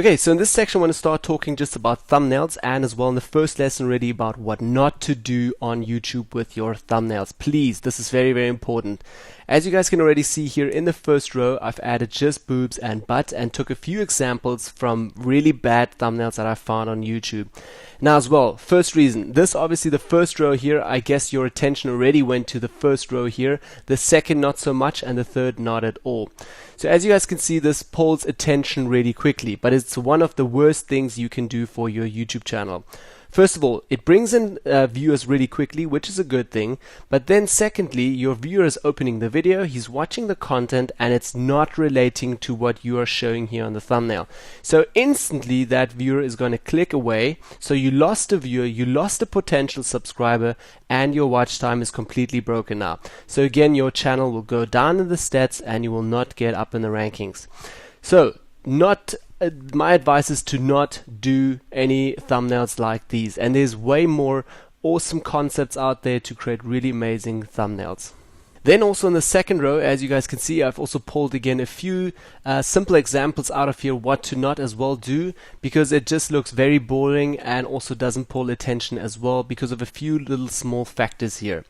Okay, so in this section I want to start talking just about thumbnails, and as well in the first lesson already about what not to do on YouTube with your thumbnails. Please, this is very, very important. As you guys can already see here in the first row, I've added just boobs and butt and took a few examples from really bad thumbnails that I found on YouTube. Now as well, first reason, this obviously the first row here, I guess your attention already went to the first row here, the second not so much, and the third not at all. So as you guys can see, this pulls attention really quickly, but it's one of the worst things you can do for your YouTube channel. First of all, it brings in viewers really quickly, which is a good thing. But then secondly, your viewer is opening the video, he's watching the content, and it's not relating to what you are showing here on the thumbnail. So instantly that viewer is going to click away. So you lost a viewer, you lost a potential subscriber, and your watch time is completely broken now. So again, your channel will go down in the stats and you will not get up in the rankings. So my advice is to not do any thumbnails like these, and there's way more awesome concepts out there to create really amazing thumbnails. Then also in the second row, as you guys can see, I've also pulled again a few simple examples out of here what to not as well do, because it just looks very boring and also doesn't pull attention as well because of a few little small factors here.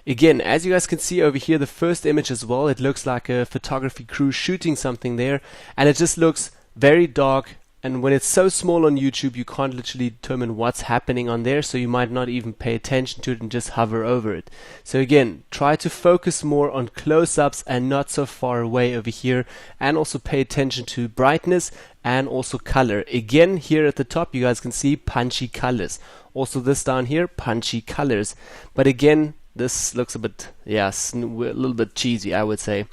Again, as you guys can see over here, the first image as well, it looks like a photography crew shooting something there, and it just looks very dark, and when it's so small on YouTube you can't literally determine what's happening on there, so you might not even pay attention to it and just hover over it. So again, try to focus more on close-ups and not so far away over here, and also pay attention to brightness and also color. Again, here at the top you guys can see punchy colors. Also this down here, punchy colors. But again, this looks a bit, a little bit cheesy, I would say.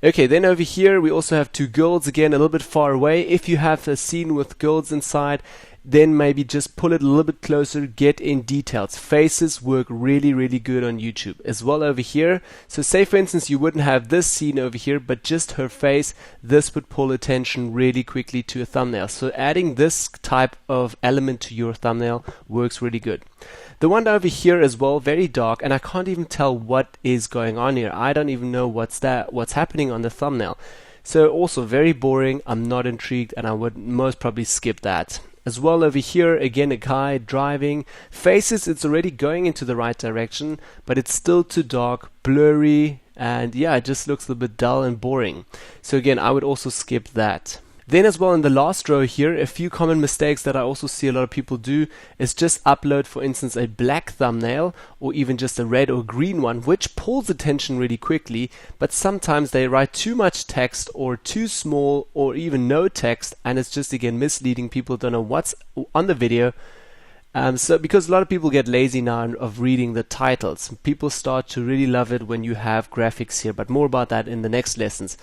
Okay, then over here we also have two girls, again a little bit far away. If you have a scene with girls inside, then maybe just pull it a little bit closer, get in details. Faces work really, really good on YouTube. As well over here, so say for instance you wouldn't have this scene over here, but just her face, this would pull attention really quickly to a thumbnail. So adding this type of element to your thumbnail works really good. The one over here as well, very dark, and I can't even tell what is going on here. I don't even know what's happening on the thumbnail. So also very boring, I'm not intrigued, and I would most probably skip that. As well over here, again a guy driving. Faces, it's already going into the right direction, but it's still too dark, blurry, and it just looks a little bit dull and boring. So again, I would also skip that. Then as well in the last row here, a few common mistakes that I also see a lot of people do is just upload, for instance, a black thumbnail or even just a red or green one, which pulls attention really quickly, but sometimes they write too much text or too small or even no text, and it's just again misleading. People don't know what's on the video. So because a lot of people get lazy now of reading the titles, people start to really love it when you have graphics here, but more about that in the next lessons.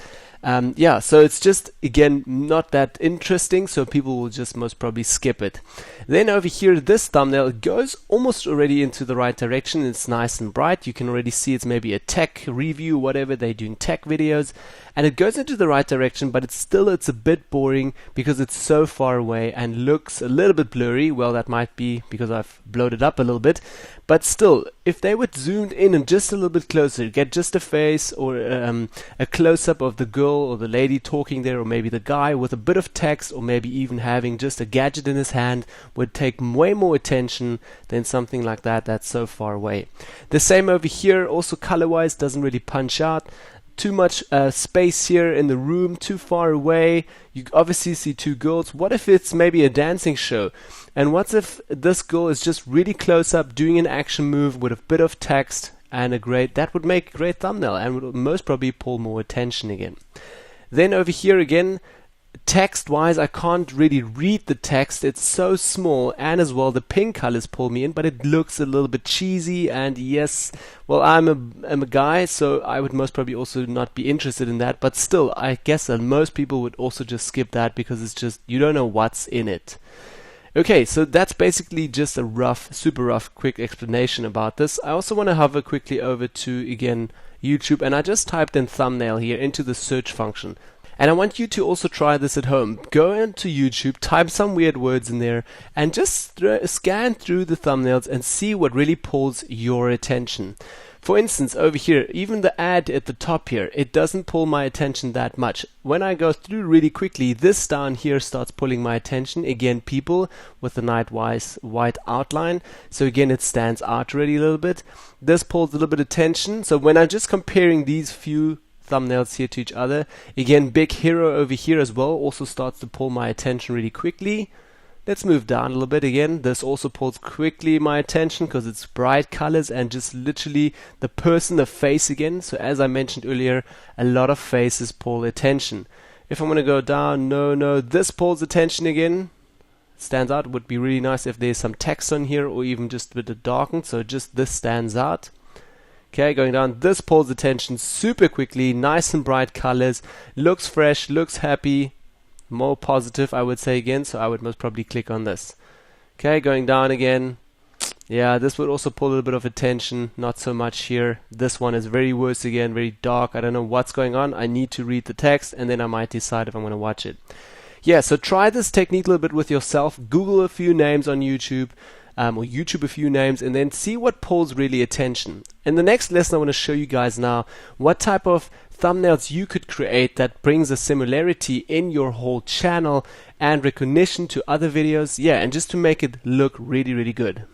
So it's just again not that interesting, so people will just most probably skip it. Then over here, this thumbnail goes almost already into the right direction. It's nice and bright. You can already see it's maybe a tech review, whatever, they're doing tech videos, and it goes into the right direction, but it's a bit boring because it's so far away and looks a little bit blurry. Well, that might be because I've blown it up a little bit, but still, if they were zoomed in and just a little bit closer, get just a face or a close-up of the girl or the lady talking there, or maybe the guy with a bit of text, or maybe even having just a gadget in his hand, would take way more attention than something like that that's so far away. The same over here, also color-wise, doesn't really punch out. Too much space here in the room, too far away. You obviously see two girls. What if it's maybe a dancing show? And what if this girl is just really close up doing an action move with a bit of text, and that would make a great thumbnail and would most probably pull more attention again. Then over here again, text wise, I can't really read the text, it's so small, and as well the pink colors pull me in, but it looks a little bit cheesy, and yes, well, I'm a guy, so I would most probably also not be interested in that, but still, I guess that most people would also just skip that because it's just, you don't know what's in it. Okay, so that's basically just a super rough, quick explanation about this. I also want to hover quickly over to, again, YouTube, and I just typed in thumbnail here into the search function. And I want you to also try this at home. Go into YouTube, type some weird words in there, and just scan through the thumbnails and see what really pulls your attention. For instance, over here, even the ad at the top here, it doesn't pull my attention that much. When I go through really quickly, this down here starts pulling my attention. Again, people with a nice white outline. So again, it stands out already a little bit. This pulls a little bit of attention. So when I'm just comparing these few thumbnails here to each other, again, big hero over here as well also starts to pull my attention really quickly. Let's move down a little bit again. This also pulls quickly my attention because it's bright colors and just literally the person, the face again. So as I mentioned earlier, a lot of faces pull attention. If I'm going to go down, no, this pulls attention again. Stands out. Would be really nice if there's some text on here or even just a bit of darkened. So just this stands out. Okay, going down, this pulls attention super quickly. Nice and bright colors. Looks fresh, looks happy. More positive, I would say again, so I would most probably click on this. Okay, going down again. Yeah, this would also pull a little bit of attention, not so much here. This one is very worse again, very dark. I don't know what's going on. I need to read the text and then I might decide if I'm going to watch it. Yeah, so try this technique a little bit with yourself. Google a few names on YouTube. Or YouTube a few names and then see what pulls really attention. In the next lesson I want to show you guys now what type of thumbnails you could create that brings a similarity in your whole channel and recognition to other videos, and just to make it look really good.